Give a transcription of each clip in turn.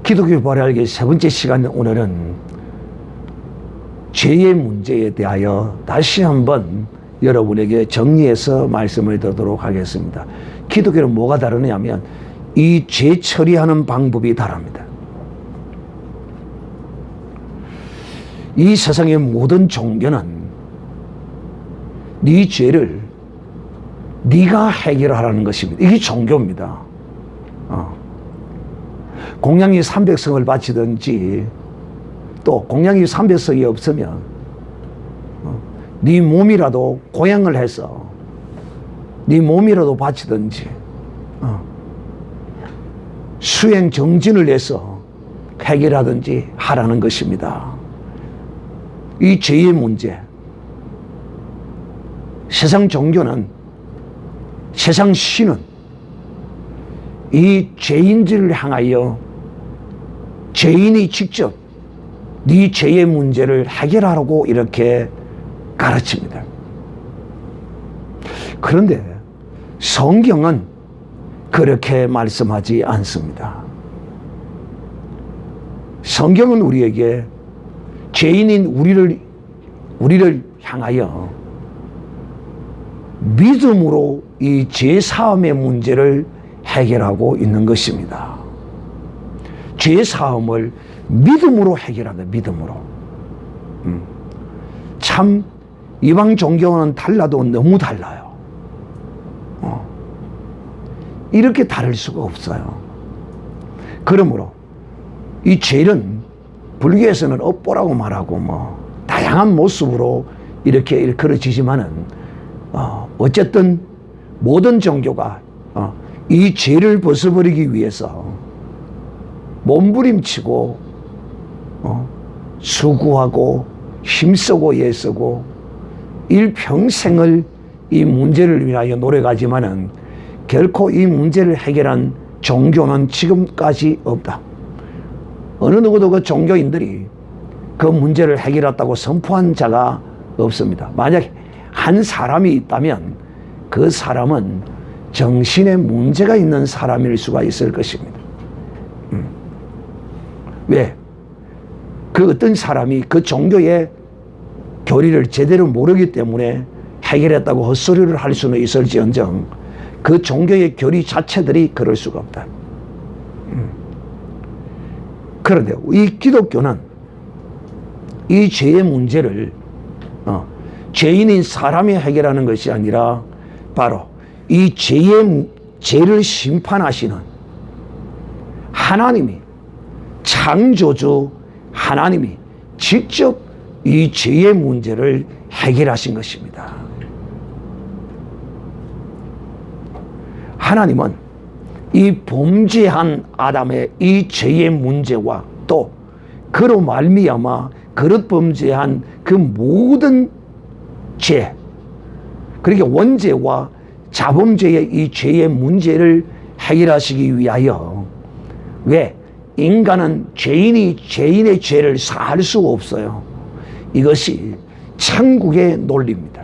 기독교 발휘하기 세 번째 시간, 오늘은 죄의 문제에 대하여 다시 한번 여러분에게 정리해서 말씀을 드리도록 하겠습니다. 기독교는 뭐가 다르냐면 이 죄 처리하는 방법이 다릅니다. 이 세상의 모든 종교는 네 죄를 네가 해결하라는 것입니다. 이게 종교입니다. 공양이 300성을 바치든지, 또 공양이 300성이 없으면 네 몸이라도 고향을 해서 네 몸이라도 바치든지, 수행 정진을 해서 해결하든지 하라는 것입니다. 이 죄의 문제, 세상 종교는, 세상 신은 이 죄인들을 향하여 죄인이 직접 네 죄의 문제를 해결하라고 이렇게 가르칩니다. 그런데 성경은 그렇게 말씀하지 않습니다. 성경은 우리에게 죄인인 우리를 향하여 믿음으로 이 죄 사함의 문제를 해결하고 있는 것입니다. 죄 사함을 믿음으로 해결한다. 믿음으로. 참 이방 종교는 달라도 너무 달라요. 이렇게 다를 수가 없어요. 그러므로 이 죄는 불교에서는 업보라고 말하고 다양한 모습으로 이렇게 일컬어지지만은 어쨌든 모든 종교가 이 죄를 벗어버리기 위해서 몸부림치고 수고하고 힘쓰고 애쓰고 일평생을 이 문제를 위하여 노력하지만은 결코 이 문제를 해결한 종교는 지금까지 없다. 어느 누구도 그 종교인들이 그 문제를 해결했다고 선포한 자가 없습니다. 만약에 한 사람이 있다면 그 사람은 정신에 문제가 있는 사람일 수가 있을 것입니다. 왜? 그 어떤 사람이 그 종교의 교리를 제대로 모르기 때문에 해결했다고 헛소리를 할 수는 있을지언정 그 종교의 교리 자체들이 그럴 수가 없다. 그런데 이 기독교는 이 죄의 문제를 죄인인 사람이 해결하는 것이 아니라 바로 이 죄를 심판하시는 하나님이, 창조주 하나님이 직접 이 죄의 문제를 해결하신 것입니다. 하나님은 이 범죄한 아담의 이 죄의 문제와 또 그로 말미암아 그릇 범죄한 그 모든 죄, 그러니까 원죄와 자범죄의 이 죄의 문제를 해결하시기 위하여, 왜? 인간은 죄인의 죄를 사할 수가 없어요. 이것이 천국의 논리입니다.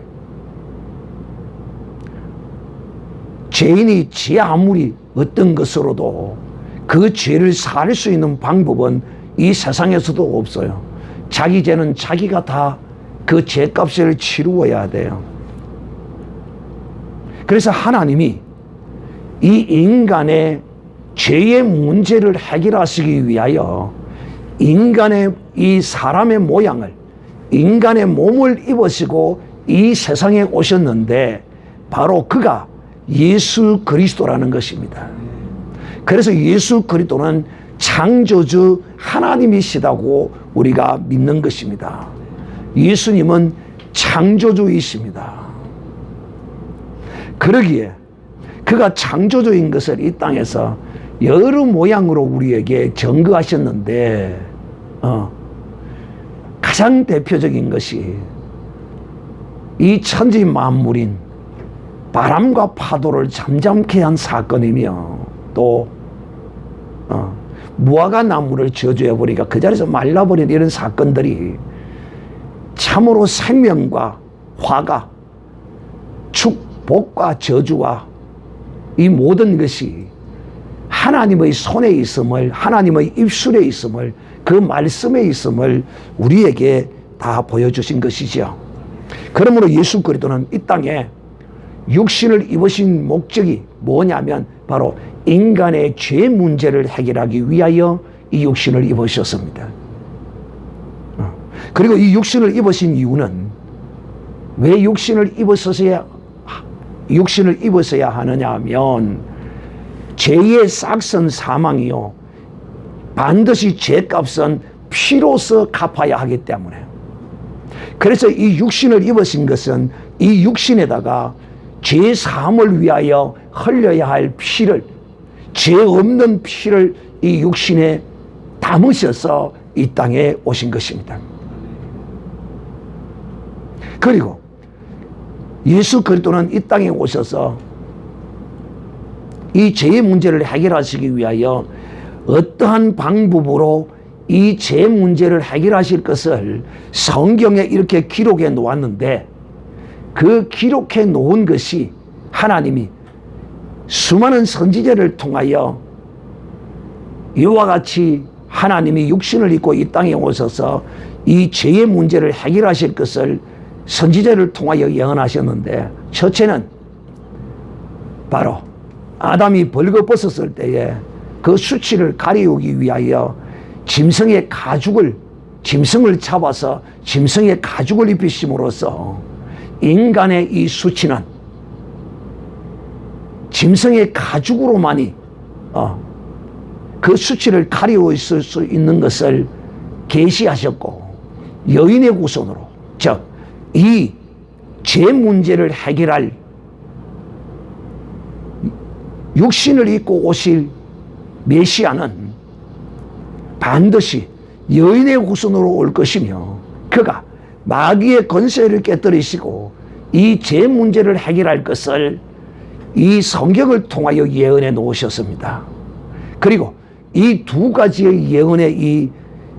죄인이 죄 아무리 어떤 것으로도 그 죄를 살 수 있는 방법은 이 세상에서도 없어요. 자기 죄는 자기가 다 그 죄값을 치루어야 돼요. 그래서 하나님이 이 인간의 죄의 문제를 해결하시기 위하여 인간의 이 사람의 모양을, 인간의 몸을 입으시고 이 세상에 오셨는데 바로 그가 예수 그리스도라는 것입니다. 그래서 예수 그리스도는 창조주 하나님이시다고 우리가 믿는 것입니다. 예수님은 창조주이십니다. 그러기에 그가 창조주인 것을 이 땅에서 여러 모양으로 우리에게 증거하셨는데 가장 대표적인 것이 이 천지 만물인 바람과 파도를 잠잠케 한 사건이며, 또 무화과 나무를 저주해버리니까 그 자리에서 말라버린 이런 사건들이 참으로 생명과 화가, 축복과 저주와 이 모든 것이 하나님의 손에 있음을, 하나님의 입술에 있음을, 그 말씀에 있음을 우리에게 다 보여주신 것이지요. 그러므로 예수 그리스도는 이 땅에 육신을 입으신 목적이 뭐냐면 바로 인간의 죄 문제를 해결하기 위하여 이 육신을 입으셨습니다. 그리고 이 육신을 입으신 이유는 왜 육신을 입었어야 하느냐 하면 죄의 싹선 사망이요 반드시 죄값은 피로서 갚아야 하기 때문에, 그래서 이 육신을 입으신 것은 이 육신에다가 죄 사함을 위하여 흘려야 할 피를, 죄 없는 피를 이 육신에 담으셔서 이 땅에 오신 것입니다. 그리고 예수 그리스도는 이 땅에 오셔서 이 죄의 문제를 해결하시기 위하여 어떠한 방법으로 이 죄 문제를 해결하실 것을 성경에 이렇게 기록해 놓았는데, 그 기록해 놓은 것이 하나님이 수많은 선지자를 통하여 이와 같이 하나님이 육신을 입고 이 땅에 오셔서 이 죄의 문제를 해결하실 것을 선지자를 통하여 예언하셨는데, 첫째는 바로 아담이 벌거벗었을 때에 그 수치를 가리우기 위하여 짐승의 짐승을 잡아서 짐승의 가죽을 입히심으로써 인간의 이 수치는 짐승의 가죽으로만이 그 수치를 가리울 수 있는 것을 계시하셨고, 여인의 후손으로, 즉 이 죄 문제를 해결할 육신을 입고 오실 메시아는 반드시 여인의 후손으로 올 것이며, 그가 마귀의 권세를 깨뜨리시고 이 죄 문제를 해결할 것을 이 성경을 통하여 예언해 놓으셨습니다. 그리고 이 두 가지의 예언의 이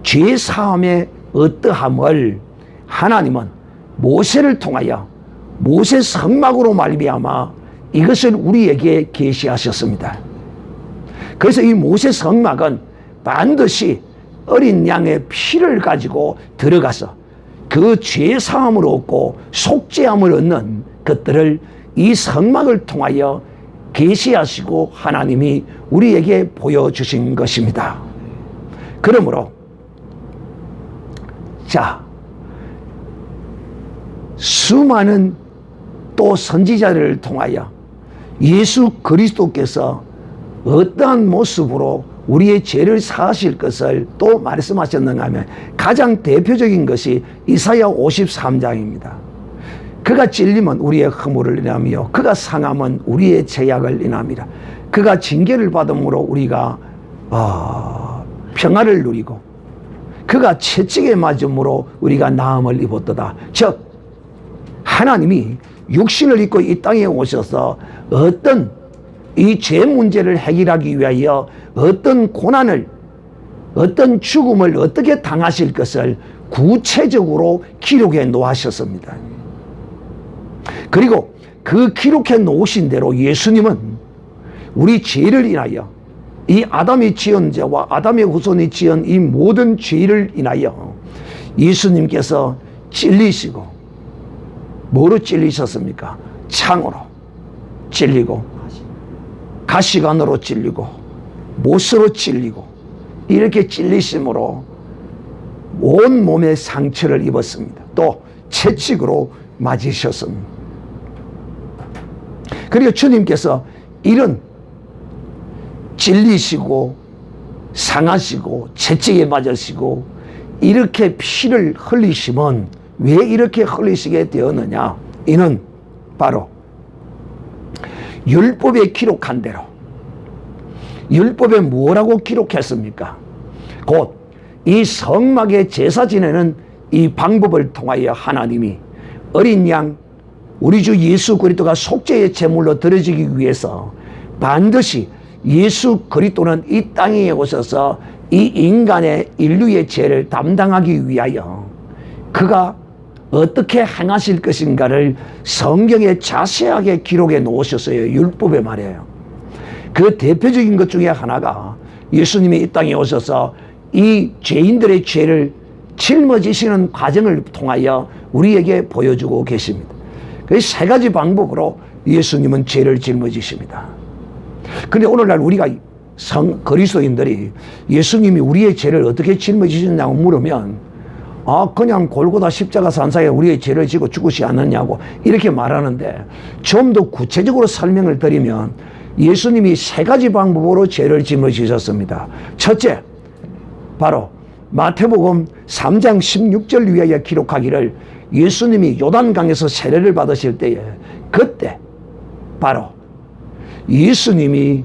죄 사함의 어떠함을 하나님은 모세를 통하여 모세 성막으로 말미암아 이것을 우리에게 계시하셨습니다. 그래서 이 모세 성막은 반드시 어린 양의 피를 가지고 들어가서 그 죄 사함을 얻고 속죄함을 얻는 것들을 이 성막을 통하여 계시하시고 하나님이 우리에게 보여주신 것입니다. 그러므로 수많은 또 선지자를 통하여 예수 그리스도께서 어떠한 모습으로 우리의 죄를 사하실 것을 또 말씀하셨는가 하면, 가장 대표적인 것이 이사야 53장입니다. 그가 찔림은 우리의 허물을 인하며 그가 상함은 우리의 죄악을 인함이라. 그가 징계를 받음으로 우리가 평화를 누리고 그가 채찍에 맞음으로 우리가 나음을 입었도다. 즉 하나님이 육신을 입고 이 땅에 오셔서 어떤 이 죄 문제를 해결하기 위하여 어떤 고난을, 어떤 죽음을 어떻게 당하실 것을 구체적으로 기록해 놓으셨습니다. 그리고 그 기록해 놓으신 대로 예수님은 우리 죄를 인하여, 이 아담이 지은 죄와 아담의 후손이 지은 이 모든 죄를 인하여 예수님께서 찔리시고, 뭐로 찔리셨습니까? 창으로 찔리고, 가시관으로 찔리고, 못으로 찔리고, 이렇게 찔리심으로 온 몸에 상처를 입었습니다. 또 채찍으로 맞으셨습니다. 그리고 주님께서 이런 찔리시고 상하시고 채찍에 맞으시고 이렇게 피를 흘리시면 왜 이렇게 흘리시게 되었느냐? 이는 바로 율법에 기록한 대로, 율법에 뭐라고 기록했습니까? 곧 이 성막의 제사 지내는 이 방법을 통하여 하나님이 어린 양 우리 주 예수 그리스도가 속죄의 제물로 드려지기 위해서 반드시 예수 그리스도는 이 땅에 오셔서 이 인간의 인류의 죄를 담당하기 위하여 그가 어떻게 행하실 것인가를 성경에 자세하게 기록해 놓으셨어요. 율법에 말이에요. 그 대표적인 것 중에 하나가 예수님이 이 땅에 오셔서 이 죄인들의 죄를 짊어지시는 과정을 통하여 우리에게 보여주고 계십니다. 그 세 가지 방법으로 예수님은 죄를 짊어지십니다. 그런데 오늘날 우리가 그리스도인들이 예수님이 우리의 죄를 어떻게 짊어지셨냐고 물으면 그냥 골고다 십자가 산사에 우리의 죄를 지고 죽으시 않느냐고 이렇게 말하는데, 좀 더 구체적으로 설명을 드리면 예수님이 세 가지 방법으로 죄를 짊어지셨습니다. 첫째, 바로 마태복음 3장 16절 위에 기록하기를, 예수님이 요단강에서 세례를 받으실 때에 그때 바로 예수님이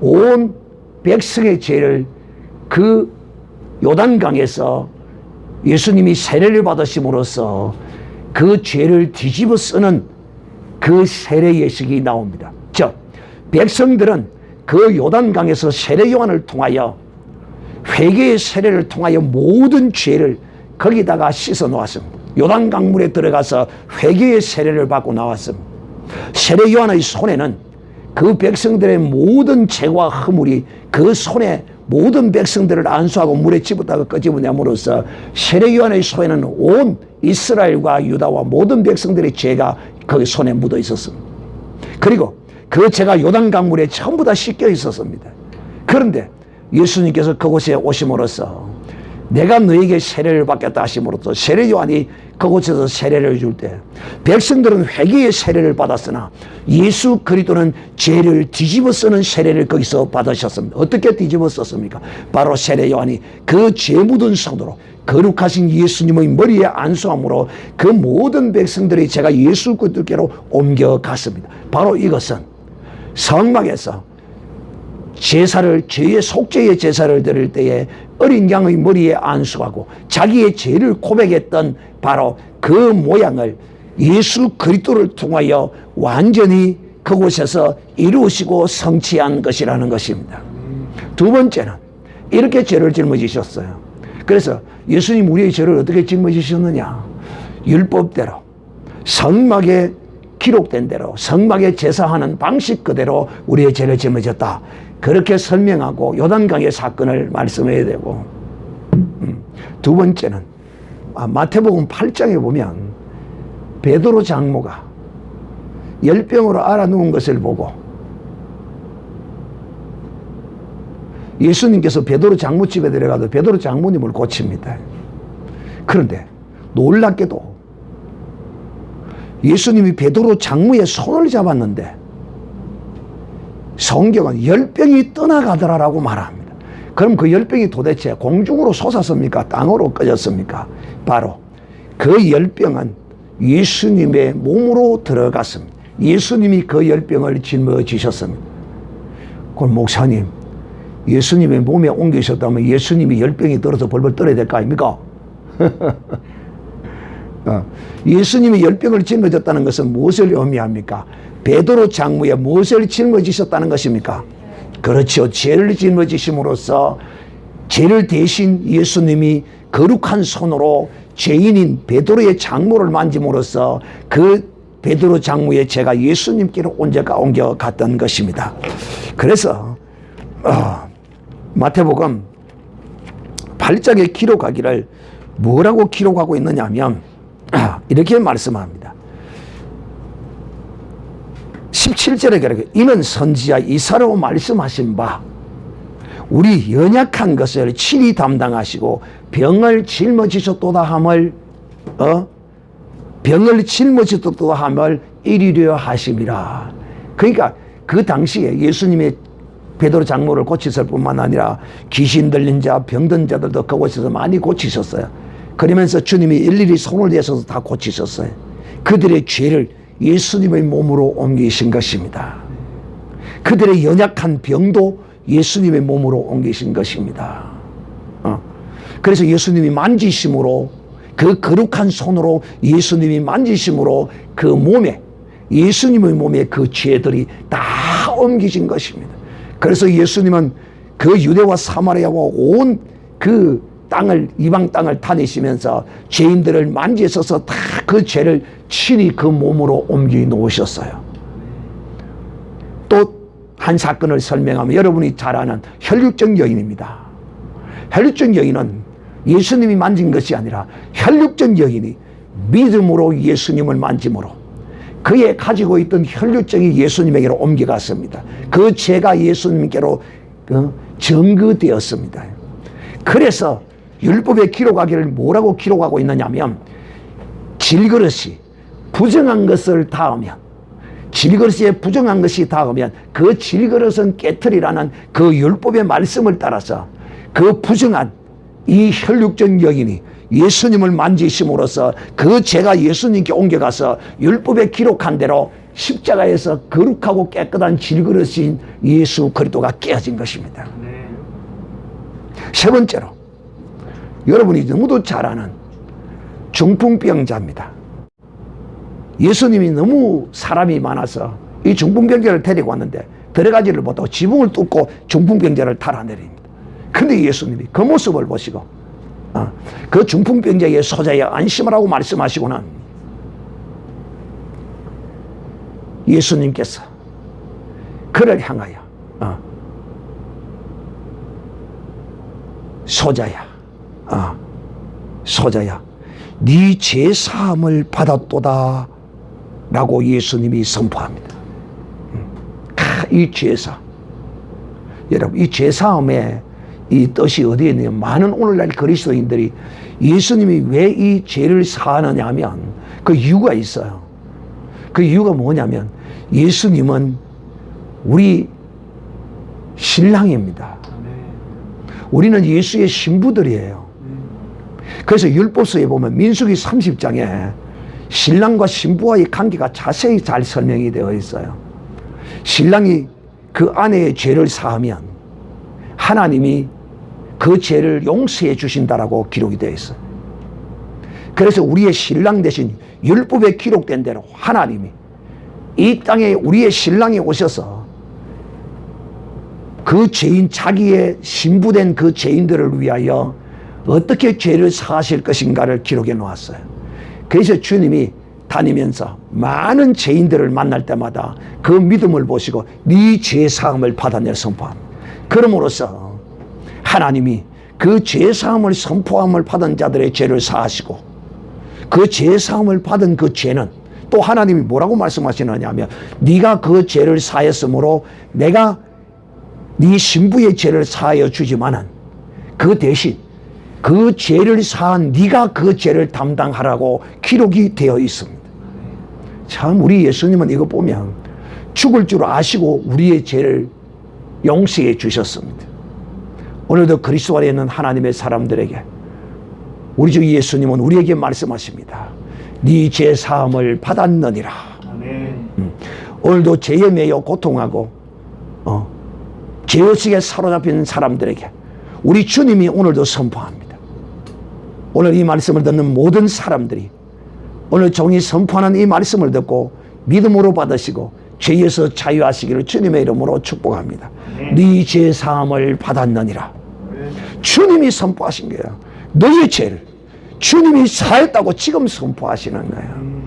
온 백성의 죄를 그 요단강에서 예수님이 세례를 받으심으로써 그 죄를 뒤집어 쓰는 그 세례 예식이 나옵니다. 즉, 백성들은 그 요단강에서 세례 요한을 통하여, 회개의 세례를 통하여 모든 죄를 거기다가 씻어 놓았습니다. 요단강물에 들어가서 회개의 세례를 받고 나왔습니다. 세례 요한의 손에는 그 백성들의 모든 죄와 허물이 그 손에 모든 백성들을 안수하고 물에 집었다가 끄집어내므로써 세례 요한의 손에는 온 이스라엘과 유다와 모든 백성들의 죄가 그 손에 묻어 있었습니다. 그리고 그 죄가 요단강물에 전부 다 씻겨 있었습니다. 그런데 예수님께서 그곳에 오심으로써 내가 너에게 세례를 받겠다 하심으로써 세례 요한이 그곳에서 세례를 줄 때 백성들은 회개의 세례를 받았으나 예수 그리스도는 죄를 뒤집어 쓰는 세례를 거기서 받으셨습니다. 어떻게 뒤집어 썼습니까? 바로 세례 요한이 그 죄 묻은 손으로 거룩하신 예수님의 머리에 안수함으로 그 모든 백성들의 죄가 예수 그리스도께로 옮겨갔습니다. 바로 이것은 성막에서 제사를, 죄의 속죄의 제사를 드릴 때에 어린 양의 머리에 안수하고 자기의 죄를 고백했던 바로 그 모양을 예수 그리스도를 통하여 완전히 그곳에서 이루시고 성취한 것이라는 것입니다. 두 번째는 이렇게 죄를 짊어지셨어요. 그래서 예수님 우리의 죄를 어떻게 짊어지셨느냐? 율법대로, 성막에 기록된 대로, 성막에 제사하는 방식 그대로 우리의 죄를 짊어졌다. 그렇게 설명하고 요단강의 사건을 말씀해야 되고, 두 번째는 마태복음 8장에 보면 베드로 장모가 열병으로 앓아누운 것을 보고 예수님께서 베드로 장모 집에 들어가서 베드로 장모님을 고칩니다. 그런데 놀랍게도 예수님이 베드로 장모의 손을 잡았는데 성경은 열병이 떠나가더라라고 말합니다. 그럼 그 열병이 도대체 공중으로 솟았습니까? 땅으로 꺼졌습니까? 바로 그 열병은 예수님의 몸으로 들어갔습니다. 예수님이 그 열병을 짊어지셨습니다. 그럼 목사님, 예수님의 몸에 옮기셨다면 예수님이 열병이 들어서 벌벌 떨어야 될 거 아닙니까? 예수님이 열병을 짊어졌다는 것은 무엇을 의미합니까? 베드로 장모에 무엇을 짊어지셨다는 것입니까? 그렇죠. 죄를 짊어지심으로써 죄를 대신 예수님이 거룩한 손으로 죄인인 베드로의 장모를 만짐으로써 그 베드로 장모의 죄가 예수님께로 옮겨갔던 것입니다. 그래서 마태복음 8장에 기록하기를 뭐라고 기록하고 있느냐 하면 이렇게 말씀합니다. 17절에 그렇게 이는 선지자 이사야로 말씀하신 바 우리 연약한 것을 친히 담당하시고 병을 짊어지셨도다 함을 병을 짊어지셨도다 함을 이루려 하심이라. 그러니까 그 당시에 예수님의 베드로 장모를 고치실 뿐만 아니라 귀신 들린 자, 병든 자들도 그곳에서 많이 고치셨어요. 그러면서 주님이 일일이 손을 대셔서 다 고치셨어요. 그들의 죄를 예수님의 몸으로 옮기신 것입니다. 그들의 연약한 병도 예수님의 몸으로 옮기신 것입니다. 그래서 예수님이 만지심으로, 그 거룩한 손으로 예수님이 만지심으로 그 몸에, 예수님의 몸에 그 죄들이 다 옮기신 것입니다. 그래서 예수님은 그 유대와 사마리아와 온 그 땅을, 이방 땅을 다니시면서 죄인들을 만지셔서 다 그 죄를 친히 그 몸으로 옮겨 놓으셨어요. 또 한 사건을 설명하면 여러분이 잘 아는 혈육적 여인입니다. 혈육적 여인은 예수님이 만진 것이 아니라 혈육적 여인이 믿음으로 예수님을 만짐으로 그의 가지고 있던 혈육적이 예수님에게로 옮겨갔습니다. 그 죄가 예수님께로 증거되었습니다. 그래서 율법에 기록하기를 뭐라고 기록하고 있느냐면 질그릇이 부정한 것을 닿으면 질그릇에 부정한 것이 닿으면 그 질그릇은 깨트리라는 그 율법의 말씀을 따라서 그 부정한 이 혈육적 여인이 예수님을 만지심으로써 그 죄가 예수님께 옮겨가서 율법에 기록한 대로 십자가에서 거룩하고 깨끗한 질그릇인 예수 그리스도가 깨어진 것입니다. 세 번째로 여러분이 너무도 잘 아는 중풍병자입니다. 예수님이 너무 사람이 많아서 이 중풍병자를 데리고 왔는데 들어가지를 못하고 지붕을 뚫고 중풍병자를 달아내립니다. 근데 예수님이 그 모습을 보시고 그 중풍병자의 소자에 안심하라고 말씀하시고는 예수님께서 그를 향하여 소자야 네 죄사함을 받았도다 라고 예수님이 선포합니다. 이 죄사, 여러분 이 죄사함의 이 뜻이 어디에 있냐면 많은 오늘날 그리스도인들이 예수님이 왜 이 죄를 사하느냐 하면 그 이유가 있어요. 그 이유가 뭐냐면 예수님은 우리 신랑입니다. 우리는 예수의 신부들이에요. 그래서 율법서에 보면 민수기 30장에 신랑과 신부와의 관계가 자세히 잘 설명이 되어 있어요. 신랑이 그 아내의 죄를 사하면 하나님이 그 죄를 용서해 주신다라고 기록이 되어 있어요. 그래서 우리의 신랑 대신 율법에 기록된 대로 하나님이 이 땅에 우리의 신랑이 오셔서 그 죄인, 자기의 신부된 그 죄인들을 위하여 어떻게 죄를 사하실 것인가를 기록해 놓았어요. 그래서 주님이 다니면서 많은 죄인들을 만날 때마다 그 믿음을 보시고 네 죄사함을 받아내 선포합니다. 그럼으로써 하나님이 그 죄사함을 선포함을 받은 자들의 죄를 사하시고 그 죄사함을 받은 그 죄는 또 하나님이 뭐라고 말씀하시느냐 하면 네가 그 죄를 사했으므로 내가 네 신부의 죄를 사하여 주지만은 그 대신 그 죄를 사한 네가 그 죄를 담당하라고 기록이 되어 있습니다. 참 우리 예수님은 이거 보면 죽을 줄 아시고 우리의 죄를 용서해 주셨습니다. 오늘도 그리스도 안에 있는 하나님의 사람들에게 우리 주 예수님은 우리에게 말씀하십니다. 네 죄 사함을 받았느니라. 오늘도 죄에 매여 고통하고 죄의식에 사로잡힌 사람들에게 우리 주님이 오늘도 선포합니다. 오늘 이 말씀을 듣는 모든 사람들이 오늘 종이 선포하는 이 말씀을 듣고 믿음으로 받으시고 죄에서 자유하시기를 주님의 이름으로 축복합니다. 네 죄 사함을 받았느니라. 주님이 선포하신 거예요. 너의 죄를 주님이 사했다고 지금 선포하시는 거예요.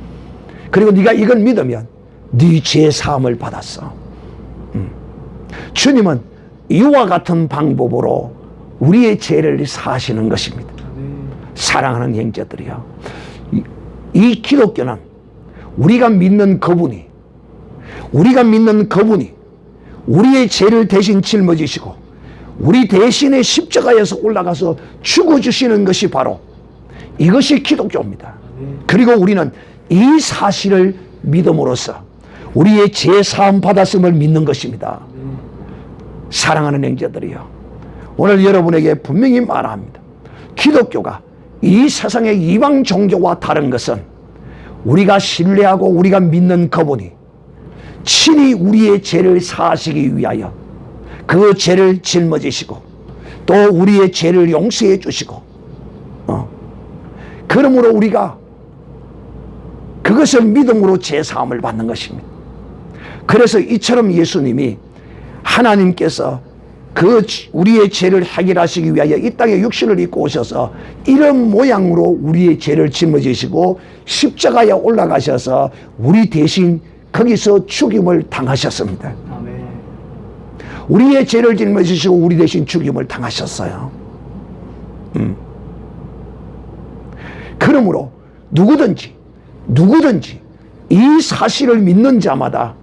그리고 네가 이걸 믿으면 네 죄 사함을 받았어. 주님은 이와 같은 방법으로 우리의 죄를 사하시는 것입니다. 사랑하는 형제들이요, 이 기독교는 우리가 믿는 그분이 우리의 죄를 대신 짊어지시고 우리 대신에 십자가에서 올라가서 죽어주시는 것이 바로 이것이 기독교입니다. 그리고 우리는 이 사실을 믿음으로써 우리의 죄 사함 받았음을 믿는 것입니다. 사랑하는 형제들이요, 오늘 여러분에게 분명히 말합니다. 기독교가 이 세상의 이방 종교와 다른 것은 우리가 신뢰하고 우리가 믿는 그분이 친히 우리의 죄를 사하시기 위하여 그 죄를 짊어지시고 또 우리의 죄를 용서해 주시고 그러므로 우리가 그것을 믿음으로 죄 사함을 받는 것입니다. 그래서 이처럼 예수님이 하나님께서 그 우리의 죄를 해결하시기 위하여 이 땅에 육신을 입고 오셔서 이런 모양으로 우리의 죄를 짊어지시고 십자가에 올라가셔서 우리 대신 거기서 죽임을 당하셨습니다. 우리의 죄를 짊어지시고 우리 대신 죽임을 당하셨어요. 그러므로 누구든지 이 사실을 믿는 자마다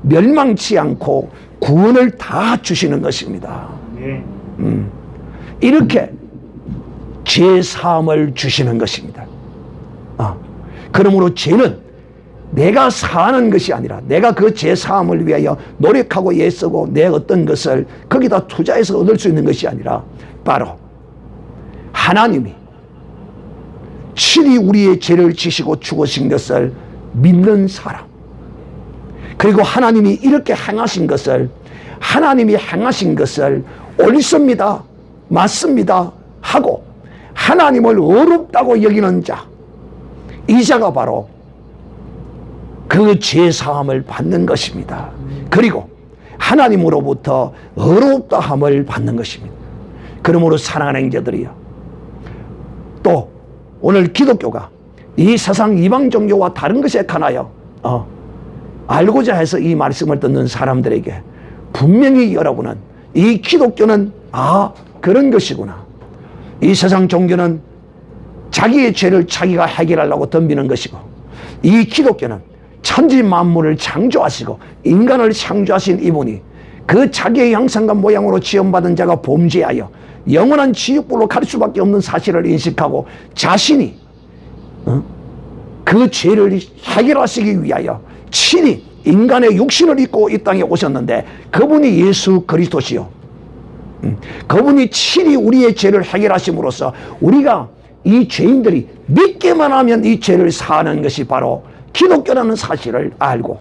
멸망치 않고 구원을 다 주시는 것입니다. 이렇게 죄 사함을 주시는 것입니다. 그러므로 죄는 내가 사하는 것이 아니라 내가 그 죄 사함을 위하여 노력하고 애쓰고 내 어떤 것을 거기다 투자해서 얻을 수 있는 것이 아니라 바로 하나님이 친히 우리의 죄를 지시고 죽으신 것을 믿는 사람, 그리고 하나님이 이렇게 행하신 것을, 하나님이 행하신 것을 옳습니다, 맞습니다 하고 하나님을 어렵다고 여기는 자, 이 자가 바로 그 죄사함을 받는 것입니다. 그리고 하나님으로부터 어렵다 함을 받는 것입니다. 그러므로 사랑하는 형제들이요, 또 오늘 기독교가 이 세상 이방 종교와 다른 것에 관하여 알고자 해서 이 말씀을 듣는 사람들에게 분명히 여러분은 이 기독교는 그런 것이구나, 이 세상 종교는 자기의 죄를 자기가 해결하려고 덤비는 것이고, 이 기독교는 천지 만물을 창조하시고 인간을 창조하신 이분이 그 자기의 형상과 모양으로 지음받은 자가 범죄하여 영원한 지옥불로 갈 수밖에 없는 사실을 인식하고 자신이 그 죄를 해결하시기 위하여 친히 인간의 육신을 입고 이 땅에 오셨는데, 그분이 예수 그리스도시요, 그분이 친히 우리의 죄를 해결하심으로써 우리가 이 죄인들이 믿기만 하면 이 죄를 사하는 것이 바로 기독교라는 사실을 알고,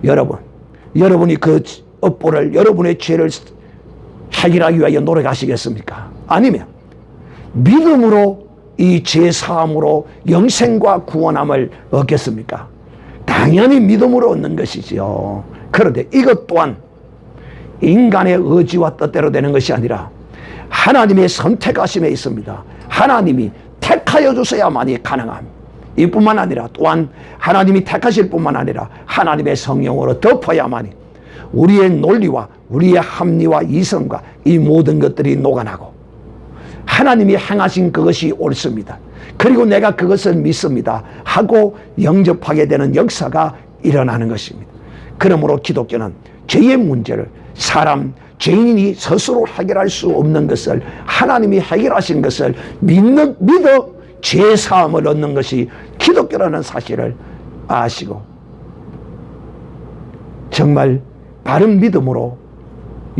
여러분이 그 업보를, 여러분의 죄를 해결하기 위하여 노력하시겠습니까? 아니면 믿음으로 이 죄 사함으로 영생과 구원함을 얻겠습니까? 당연히 믿음으로 얻는 것이지요. 그런데 이것 또한 인간의 의지와 뜻대로 되는 것이 아니라 하나님의 선택하심에 있습니다. 하나님이 택하여 주셔야만이 가능함. 이뿐만 아니라 또한 하나님이 택하실 뿐만 아니라 하나님의 성령으로 덮어야만이 우리의 논리와 우리의 합리와 이성과 이 모든 것들이 녹아나고 하나님이 행하신 그것이 옳습니다, 그리고 내가 그것을 믿습니다 하고 영접하게 되는 역사가 일어나는 것입니다. 그러므로 기독교는 죄의 문제를 죄인이 스스로 해결할 수 없는 것을 하나님이 해결하신 것을 믿어 죄사함을 얻는 것이 기독교라는 사실을 아시고 정말 바른 믿음으로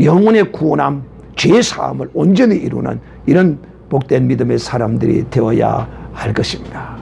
영혼의 구원함, 죄사함을 온전히 이루는 이런 복된 믿음의 사람들이 되어야 할 것입니다.